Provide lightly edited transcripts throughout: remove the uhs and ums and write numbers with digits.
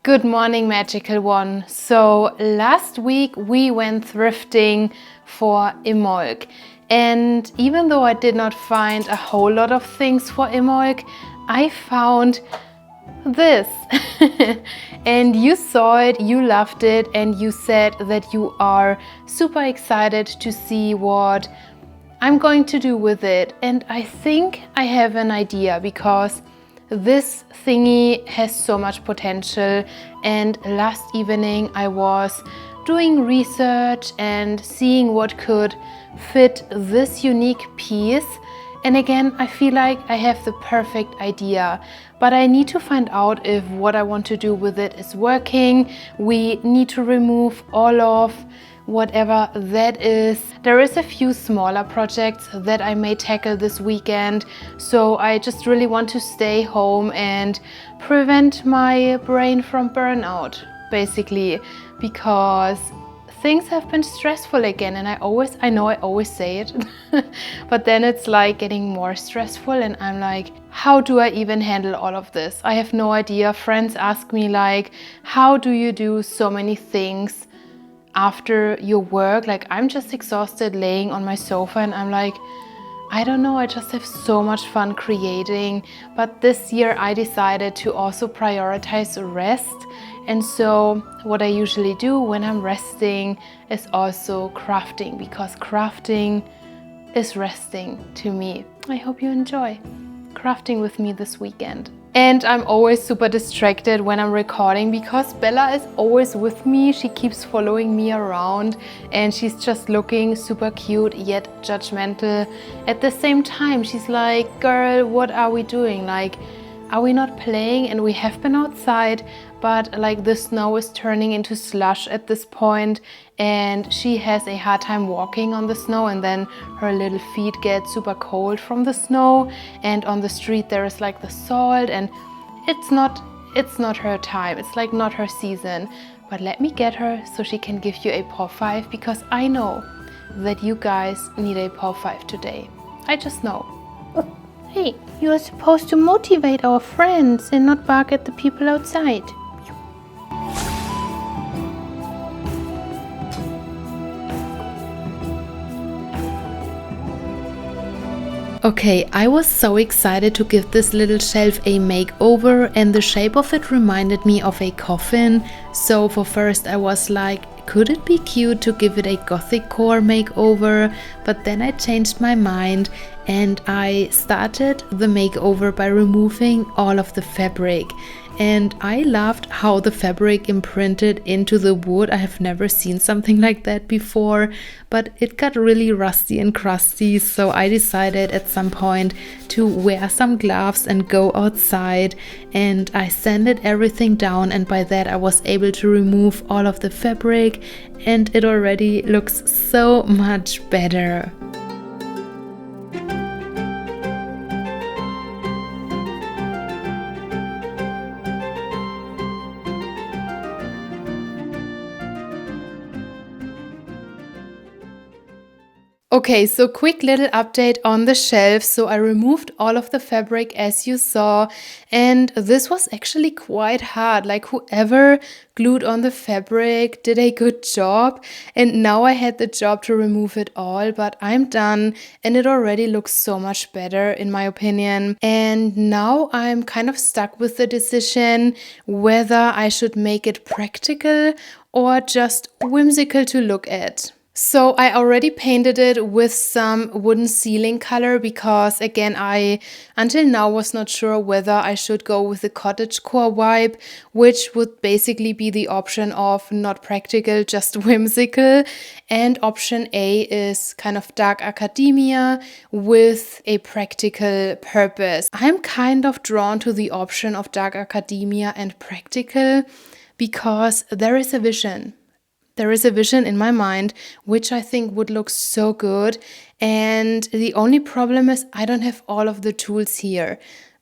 Good morning, magical one. So last week we went thrifting for Imolc, and even though I did not find a whole lot of things for Imolc, I found this. And you saw it, you loved it, and you said that you are super excited to see what I'm going to do with it. And I think I have an idea, because this thingy has so much potential, and last evening I was doing research and seeing what could fit this unique piece. And again, I feel like I have the perfect idea, but I need to find out if what I want to do with it is working. We need to remove all of whatever that is. There is a few smaller projects that I may tackle this weekend, so I just really want to stay home and prevent my brain from burnout, basically, because things have been stressful again, and I know I always say it, but then it's like getting more stressful, and I'm like, how do I even handle all of this? I have no idea. Friends ask me like, how do you do so many things after your work? Like, I'm just exhausted laying on my sofa, and I'm like, I don't know, I just have so much fun creating. But this year I decided to also prioritize rest. And so what I usually do when I'm resting is also crafting, because crafting is resting to me. I hope you enjoy crafting with me this weekend. And I'm always super distracted when I'm recording, because Bella is always with me. She keeps following me around, and she's just looking super cute yet judgmental at the same time. She's like, girl, what are we doing? Like, are we not playing? And we have been outside, but like the snow is turning into slush at this point, and she has a hard time walking on the snow, and then her little feet get super cold from the snow. And on the street there is like the salt, and it's not her time. It's like not her season. But let me get her so she can give you a paw 5, because I know that you guys need a paw 5 today. I just know. Hey, you are supposed to motivate our friends and not bark at the people outside. Okay, I was so excited to give this little shelf a makeover, and the shape of it reminded me of a coffin. So for first I was like, could it be cute to give it a gothic core makeover? But then I changed my mind, and I started the makeover by removing all of the fabric. And I loved how the fabric imprinted into the wood. I have never seen something like that before, but it got really rusty and crusty. So I decided at some point to wear some gloves and go outside, and I sanded everything down, and by that I was able to remove all of the fabric, and it already looks so much better. Okay, so quick little update on the shelf. So I removed all of the fabric, as you saw, and this was actually quite hard. Like, whoever glued on the fabric did a good job, and now I had the job to remove it all, but I'm done, and it already looks so much better in my opinion. And now I'm kind of stuck with the decision whether I should make it practical or just whimsical to look at. So I already painted it with some wooden ceiling color, because again, I until now was not sure whether I should go with the cottagecore vibe, which would basically be the option of not practical, just whimsical. And option A is kind of dark academia with a practical purpose. I'm kind of drawn to the option of dark academia and practical, because there is a vision. There is a vision in my mind, which I think would look so good. And the only problem is I don't have all of the tools here.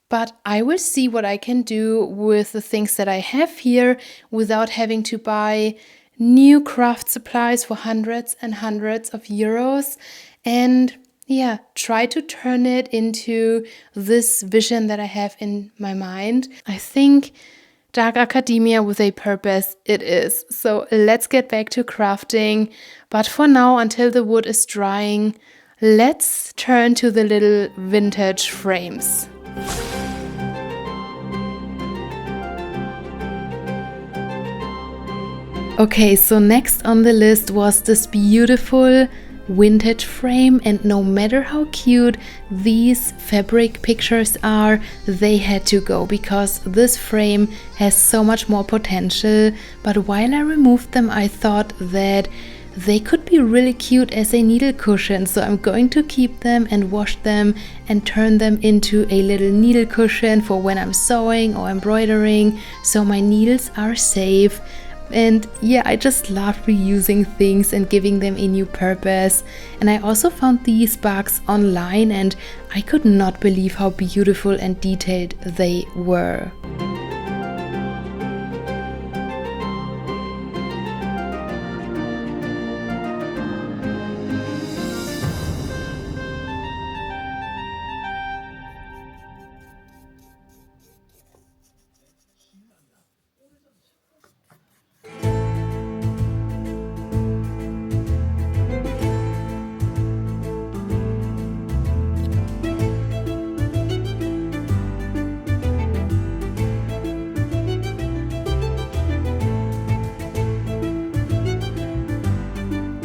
But I will see what I can do with the things that I have here without having to buy new craft supplies for hundreds and hundreds of euros. And yeah, try to turn it into this vision that I have in my mind. I think dark academia with a purpose, it is. So let's get back to crafting. But for now, until the wood is drying, let's turn to the little vintage frames. Okay, so next on the list was this beautiful vintage frame, and no matter how cute these fabric pictures are, they had to go because this frame has so much more potential. But while I removed them, I thought that they could be really cute as a needle cushion, so I'm going to keep them and wash them and turn them into a little needle cushion for when I'm sewing or embroidering, so my needles are safe. And yeah, I just love reusing things and giving them a new purpose. And I also found these bags online, and I could not believe how beautiful and detailed they were.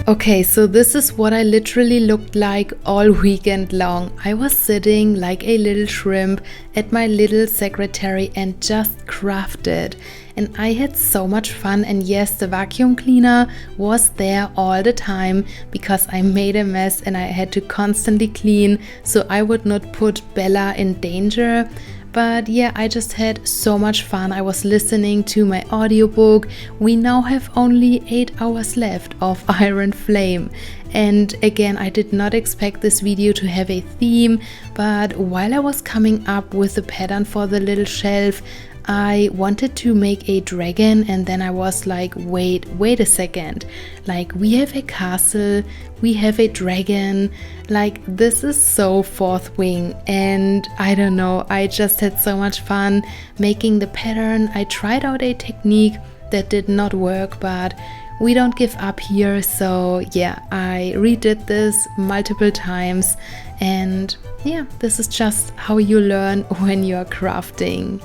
Okay, so this is what I literally looked like all weekend long. I was sitting like a little shrimp at my little secretary and just crafted. And I had so much fun, and yes, the vacuum cleaner was there all the time because I made a mess and I had to constantly clean so I would not put Bella in danger. But yeah, I just had so much fun. I was listening to my audiobook. We now have only 8 hours left of Iron Flame. And again, I did not expect this video to have a theme, but while I was coming up with the pattern for the little shelf, I wanted to make a dragon, and then I was like, wait a second. Like, we have a castle, we have a dragon, like this is so fourth wing. And I don't know, I just had so much fun making the pattern. I tried out a technique that did not work, but we don't give up here. So yeah, I redid this multiple times, and yeah, this is just how you learn when you're crafting.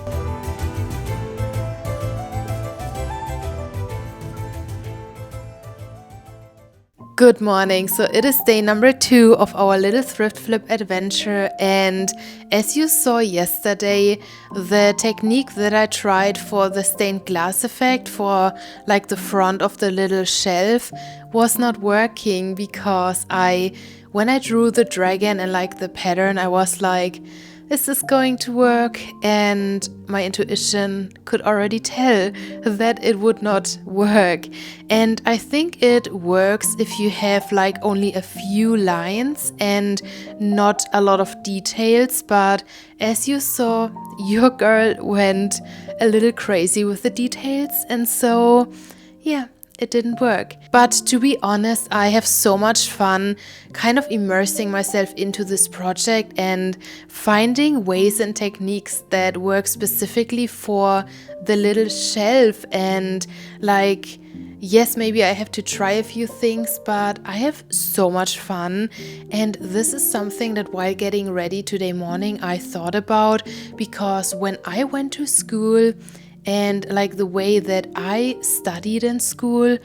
Good morning. So it is day number 2 of our little thrift flip adventure, and as you saw yesterday, the technique that I tried for the stained glass effect for like the front of the little shelf was not working because when I drew the dragon and like the pattern, I was like, is this going to work? And my intuition could already tell that it would not work. And I think it works if you have like only a few lines and not a lot of details. But as you saw, your girl went a little crazy with the details. And so, yeah, it didn't work. But to be honest, I have so much fun kind of immersing myself into this project and finding ways and techniques that work specifically for the little shelf. And like, yes, maybe I have to try a few things, but I have so much fun. And this is something that while getting ready today morning, I thought about, because when I went to school and like the way that I studied in school,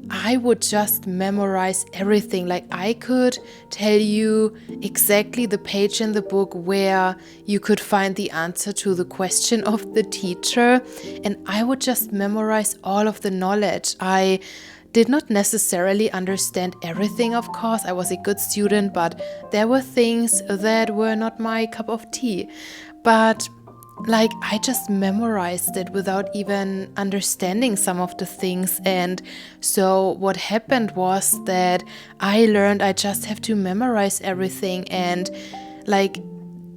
I would just memorize everything. Like, I could tell you exactly the page in the book where you could find the answer to the question of the teacher, and I would just memorize all of the knowledge. I did not necessarily understand everything, of course. I was a good student, but there were things that were not my cup of tea. But like, I just memorized it without even understanding some of the things. And so what happened was that I learned I just have to memorize everything, and like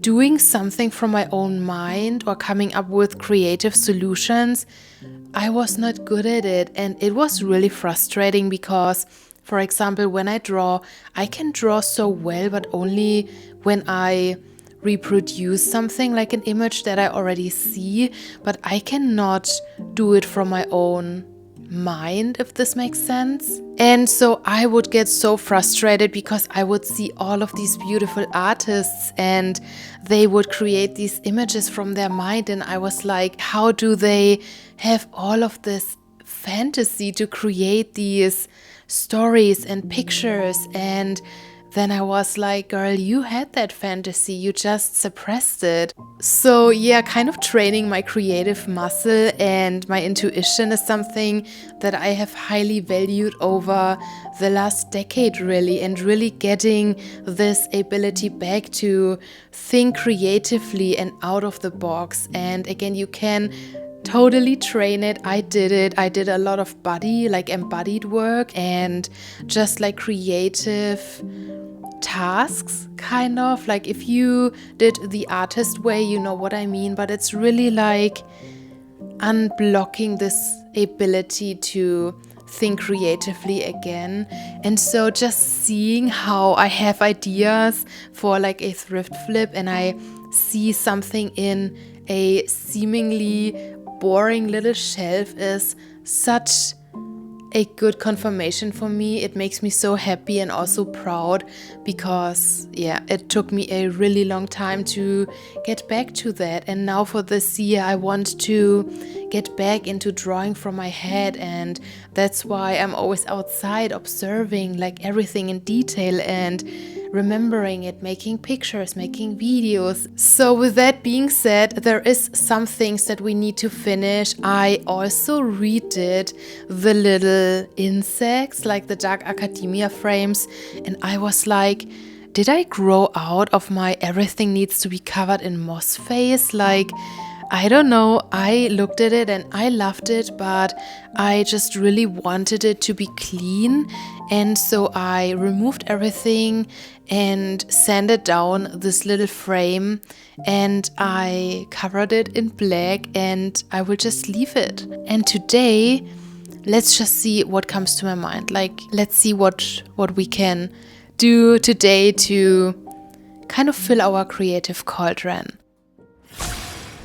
doing something from my own mind or coming up with creative solutions, I was not good at it. And it was really frustrating because, for example, when I draw, I can draw so well, but only when I reproduce something like an image that I already see, but I cannot do it from my own mind, if this makes sense. And so I would get so frustrated because I would see all of these beautiful artists and they would create these images from their mind, and I was like, how do they have all of this fantasy to create these stories and pictures? And then I was like, girl, you had that fantasy, you just suppressed it. So yeah, kind of training my creative muscle and my intuition is something that I have highly valued over the last decade, really, and really getting this ability back to think creatively and out of the box. And again, you can totally train it. I did it. I did a lot of body, like embodied work and just like creative tasks, kind of like if you did the artist way, you know what I mean, but it's really like unblocking this ability to think creatively again. And so just seeing how I have ideas for like a thrift flip and I see something in a seemingly boring little shelf is such a good confirmation for me. It makes me so happy and also proud because yeah, it took me a really long time to get back to that. And now for this year, I want to get back into drawing from my head, and that's why I'm always outside observing like everything in detail and remembering it, making pictures, making videos. So with that being said, there is some things that we need to finish. I also redid the little insects, like the dark academia frames, and I was like, did I grow out of my everything needs to be covered in moss phase? Like, I don't know, I looked at it and I loved it, but I just really wanted it to be clean. And so I removed everything and sanded down this little frame and I covered it in black and I will just leave it. And today, let's just see what comes to my mind. Like, let's see what we can do today to kind of fill our creative cauldron.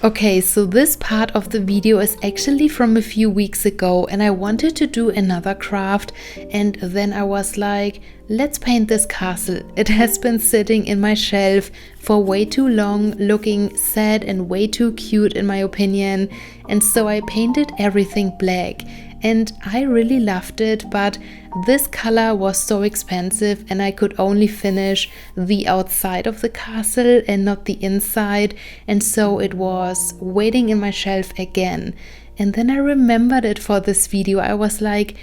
Okay, so this part of the video is actually from a few weeks ago and I wanted to do another craft, and then I was like, let's paint this castle. It has been sitting in my shelf for way too long, looking sad and way too cute in my opinion, and so I painted everything black. And I really loved it, but this color was so expensive and I could only finish the outside of the castle and not the inside, and so it was waiting in my shelf again. And then I remembered it for this video. I was like,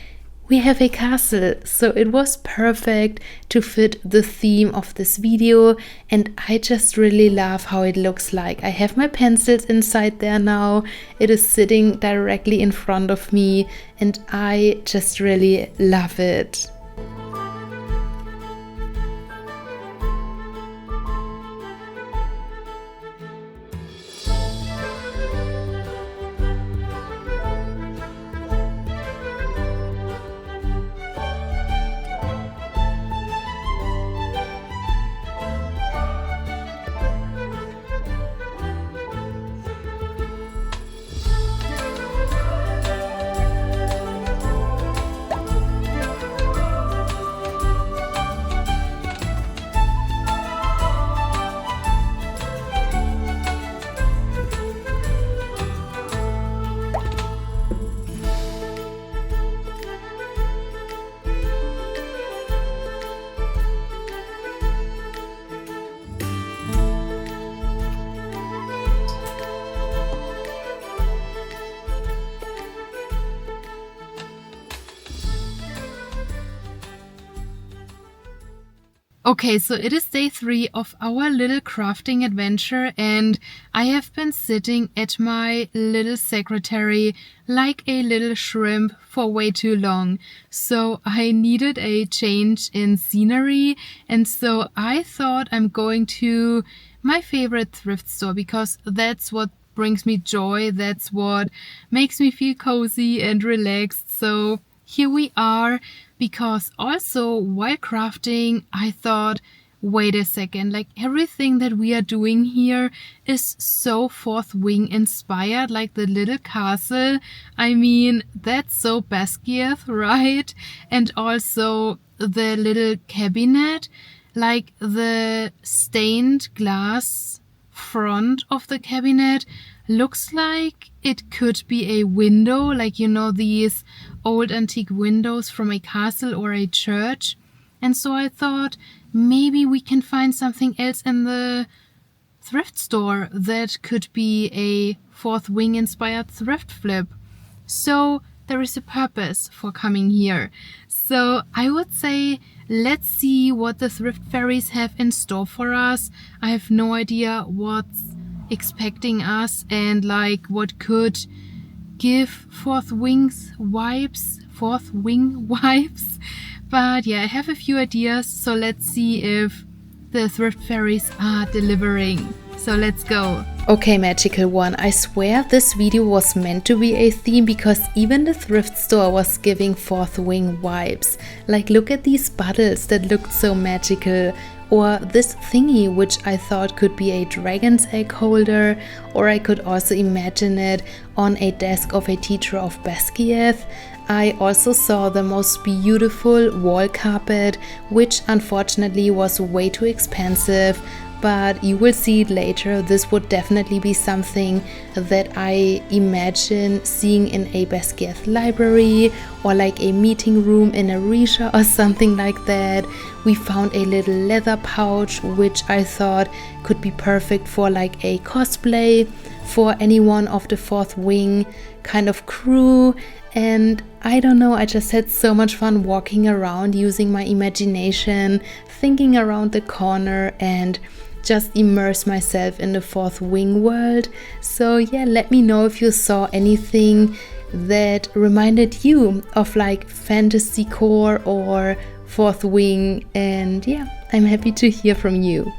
we have a castle, so it was perfect to fit the theme of this video, and I just really love how it looks like. I have my pencils inside there now, it is sitting directly in front of me, and I just really love it. Okay, so it is day 3 of our little crafting adventure, and I have been sitting at my little secretary like a little shrimp for way too long. So I needed a change in scenery, and so I thought I'm going to my favorite thrift store because that's what brings me joy, that's what makes me feel cozy and relaxed. So here we are, because also while crafting I thought, wait a second, like everything that we are doing here is so Fourth Wing inspired, like the little castle. I mean, that's so Basgiath, right? And also the little cabinet, like the stained glass front of the cabinet looks like it could be a window, like, you know, these old antique windows from a castle or a church. And so I thought maybe we can find something else in the thrift store that could be a Fourth Wing inspired thrift flip. So there is a purpose for coming here. So I would say let's see what the thrift fairies have in store for us. I have no idea what's expecting us and like what could give Fourth Wing vibes. But yeah, I have a few ideas, so let's see if the thrift fairies are delivering. So let's go. Okay, magical one, I swear this video was meant to be a theme because even the thrift store was giving Fourth Wing vibes. Like, look at these bottles that looked so magical, or this thingy which I thought could be a dragon's egg holder, or I could also imagine it on a desk of a teacher of Basgiath. I also saw the most beautiful wall carpet, which unfortunately was way too expensive, but you will see it later. This would definitely be something that I imagine seeing in a Basgiath library or like a meeting room in a Risha or something like that. We found a little leather pouch which I thought could be perfect for like a cosplay for anyone of the Fourth Wing kind of crew. And I don't know, I just had so much fun walking around, using my imagination, thinking around the corner and just immerse myself in the Fourth Wing world. So yeah, let me know if you saw anything that reminded you of like fantasy core or Fourth Wing, and yeah, I'm happy to hear from you.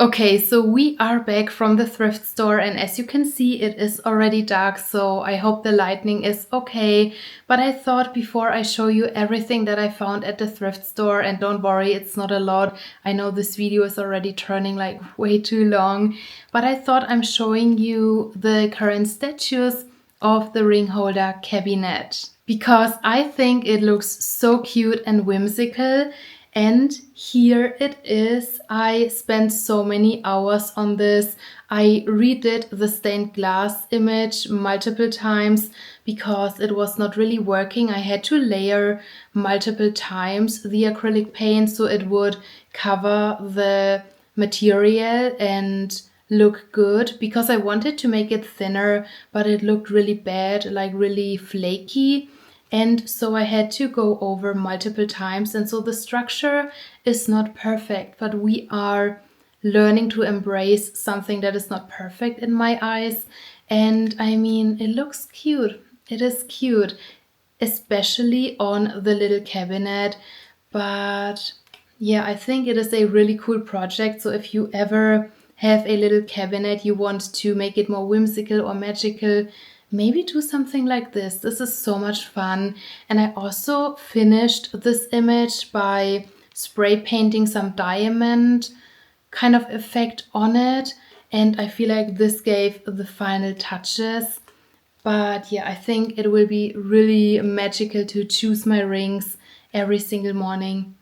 Okay, so we are back from the thrift store, and as you can see, it is already dark, so I hope the lighting is okay. But I thought before I show you everything that I found at the thrift store, and don't worry, it's not a lot. I know this video is already turning like way too long, but I thought I'm showing you the current statues of the ring holder cabinet, because I think it looks so cute and whimsical. And here it is. I spent so many hours on this. I redid the stained glass image multiple times because it was not really working. I had to layer multiple times the acrylic paint so it would cover the material and look good, because I wanted to make it thinner, but it looked really bad, like really flaky. And so I had to go over multiple times. And so the structure is not perfect, but we are learning to embrace something that is not perfect in my eyes. And I mean, it looks cute. It is cute, especially on the little cabinet. But yeah, I think it is a really cool project. So if you ever have a little cabinet, you want to make it more whimsical or magical, maybe do something like this. This is so much fun. And I also finished this image by spray painting some diamond kind of effect on it. And I feel like this gave the final touches. But yeah, I think it will be really magical to choose my rings every single morning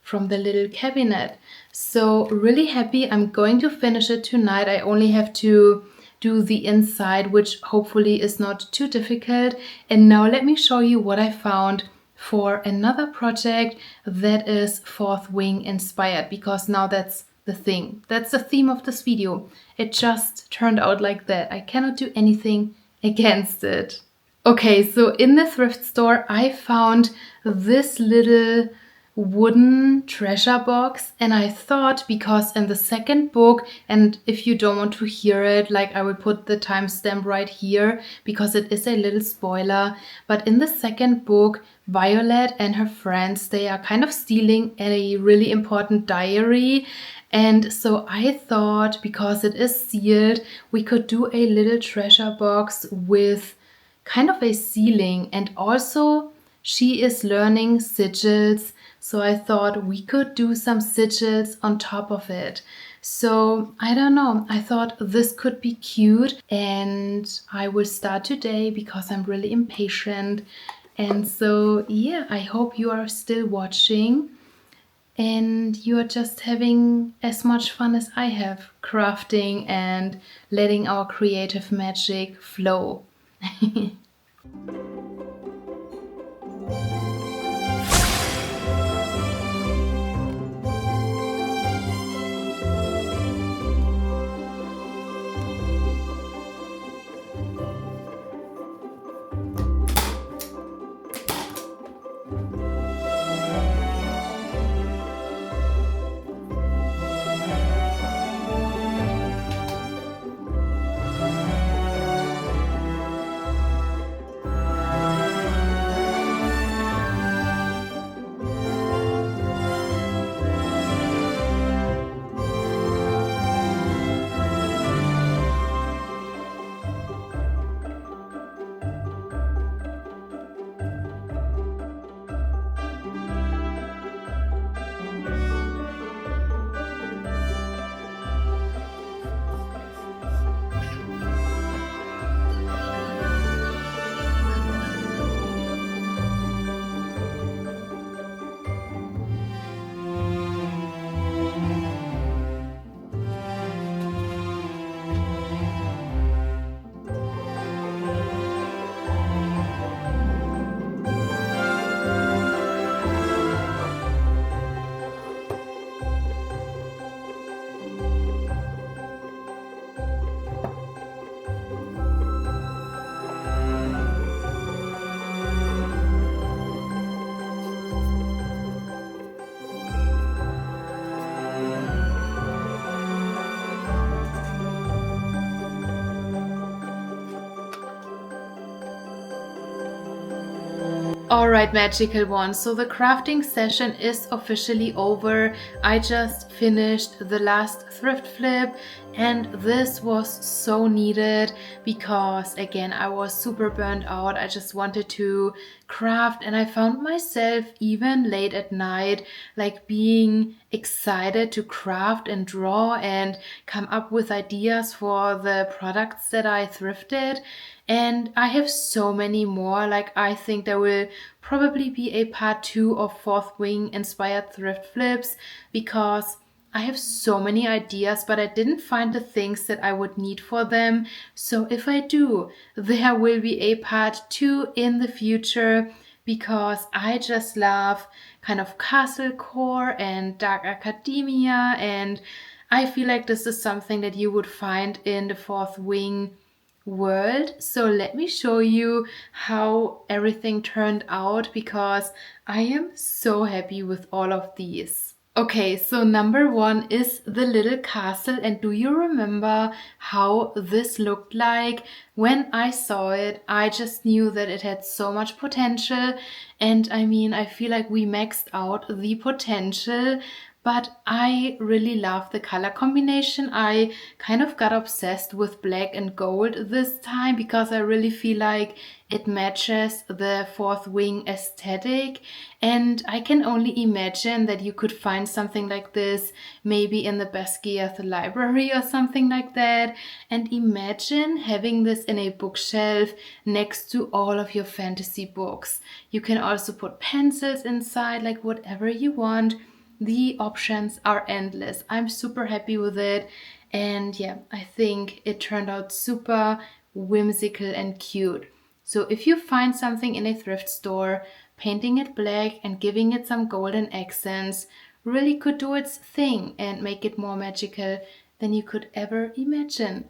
from the little cabinet. So really happy. I'm going to finish it tonight. I only have to do the inside, which hopefully is not too difficult. And now let me show you what I found for another project that is fourth wing inspired, because now that's the thing. That's the theme of this video. It just turned out like that. I cannot do anything against it. Okay, so in the thrift store, I found this little wooden treasure box, and I thought, because in the second book, and if you don't want to hear it, like I will put the timestamp right here because it is a little spoiler, but in the second book, Violet and her friends, they are kind of stealing a really important diary. And so I thought, because it is sealed, we could do a little treasure box with kind of a ceiling, and also she is learning sigils, so I thought we could do some sigils on top of it. So I don't know, I thought this could be cute, and I will start today because I'm really impatient. And so yeah, I hope you are still watching and you are just having as much fun as I have crafting and letting our creative magic flow. Alright, magical ones, so the crafting session is officially over. I just finished the last thrift flip, and this was so needed because, again, I was super burnt out. I just wanted to craft, and I found myself even late at night like being excited to craft and draw and come up with ideas for the products that I thrifted. And I have so many more. Like, I think there will probably be a part 2 of fourth wing inspired thrift flips because I have so many ideas, but I didn't find the things that I would need for them. So if I do, there will be a part 2 in the future because I just love kind of castlecore and dark academia, and I feel like this is something that you would find in the fourth wing world. So let me show you how everything turned out because I am so happy with all of these. Okay, so number one is the little castle, and do you remember how this looked like? When I saw it, I just knew that it had so much potential, and I mean, I feel like we maxed out the potential, but I really love the color combination. I kind of got obsessed with black and gold this time because I really feel like it matches the fourth wing aesthetic, and I can only imagine that you could find something like this maybe in the Basgiath library or something like that. And imagine having this in a bookshelf next to all of your fantasy books. You can also put pencils inside, like whatever you want. The options are endless. I'm super happy with it, and yeah, I think it turned out super whimsical and cute. So if you find something in a thrift store, painting it black and giving it some golden accents really could do its thing and make it more magical than you could ever imagine.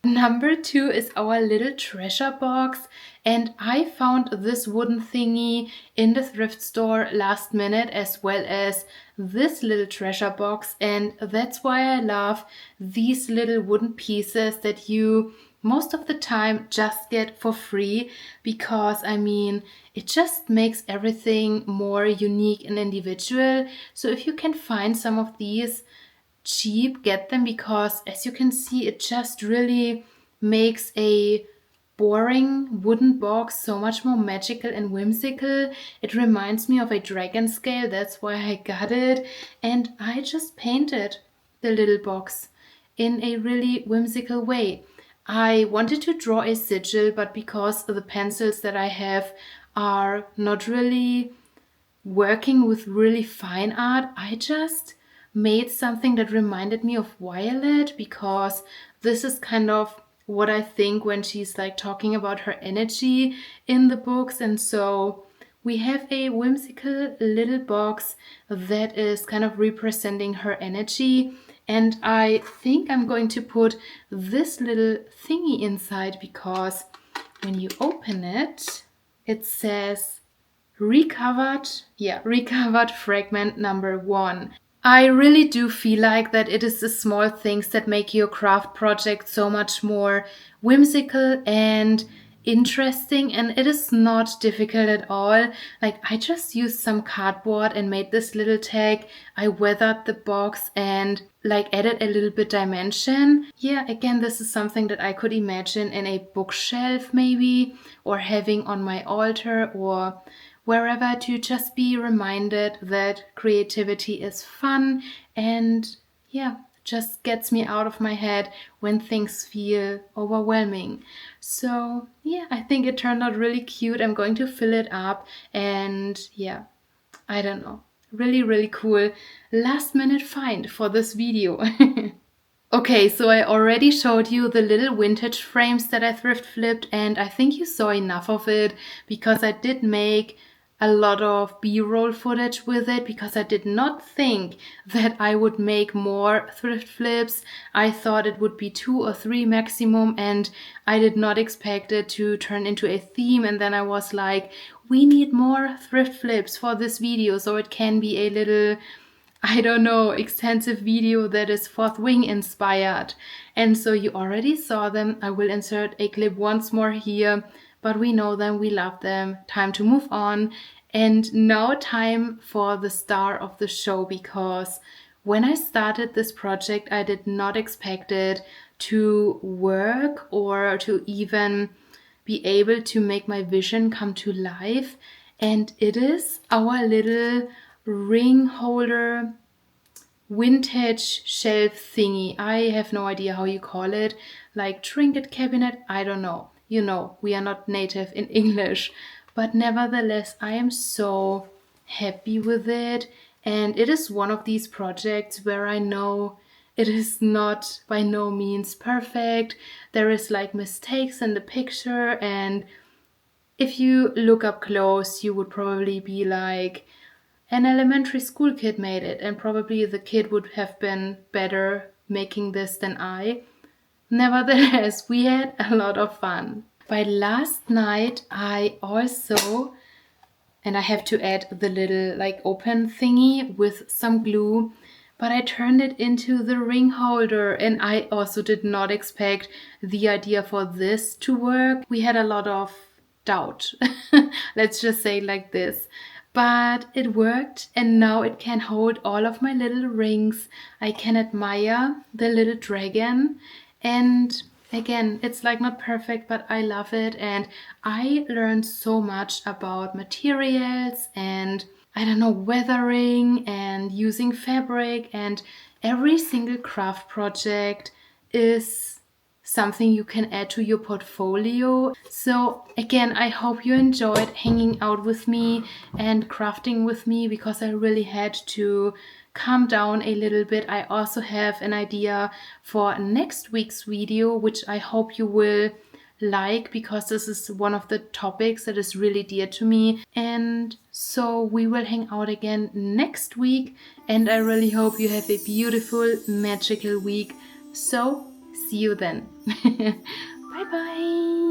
Number two is our little treasure box, and I found this wooden thingy in the thrift store last minute, as well as this little treasure box, and that's why I love these little wooden pieces that you most of the time just get for free, because I mean it just makes everything more unique and individual. So if you can find some of these cheap, get them, because as you can see, it just really makes a boring wooden box so much more magical and whimsical. It reminds me of a dragon scale, that's why I got it, and I just painted the little box in a really whimsical way. I wanted to draw a sigil, but because the pencils that I have are not really working with really fine art, I just made something that reminded me of Violet, because this is kind of what I think when she's like talking about her energy in the books. And so we have a whimsical little box that is kind of representing her energy. And I think I'm going to put this little thingy inside, because when you open it, it says recovered fragment number one. I really do feel like that it is the small things that make your craft project so much more whimsical and interesting, and it is not difficult at all. Like, I just used some cardboard and made this little tag. I weathered the box and like added a little bit dimension. Yeah, again, this is something that I could imagine in a bookshelf maybe, or having on my altar or wherever, to just be reminded that creativity is fun, and yeah, just gets me out of my head when things feel overwhelming. So yeah, I think it turned out really cute. I'm going to fill it up, and yeah, I don't know, really, really cool last minute find for this video. Okay, so I already showed you the little vintage frames that I thrift flipped, and I think you saw enough of it, because I did make a lot of B-roll footage with it, because I did not think that I would make more thrift flips. I thought it would be 2 or 3 maximum, and I did not expect it to turn into a theme. And then I was like, we need more thrift flips for this video, so it can be a little, I don't know, extensive video that is fourth wing inspired. And so you already saw them. I will insert a clip once more here, but we know them, we love them. Time to move on. And now time for the star of the show, because when I started this project, I did not expect it to work or to even be able to make my vision come to life. And it is our little ring holder vintage shelf thingy. I have no idea how you call it, like trinket cabinet, I don't know. You know, we are not native in English, but nevertheless, I am so happy with it. And it is one of these projects where I know it is not by no means perfect. There is like mistakes in the picture, and if you look up close, you would probably be like, an elementary school kid made it, and probably the kid would have been better making this than I. nevertheless, we had a lot of fun. By last night, I also, and I have to add the little like open thingy with some glue, but I turned it into the ring holder, and I also did not expect the idea for this to work. We had a lot of doubt, let's just say it like this. But it worked, and now it can hold all of my little rings. I can admire the little dragon, and again, it's like not perfect, but I love it, and I learned so much about materials and I don't know, weathering and using fabric, and every single craft project is something you can add to your portfolio. So again, I hope you enjoyed hanging out with me and crafting with me, because I really had to calm down a little bit. I also have an idea for next week's video, which I hope you will like, because this is one of the topics that is really dear to me. And so we will hang out again next week, and I really hope you have a beautiful, magical week. So see you then. Bye bye.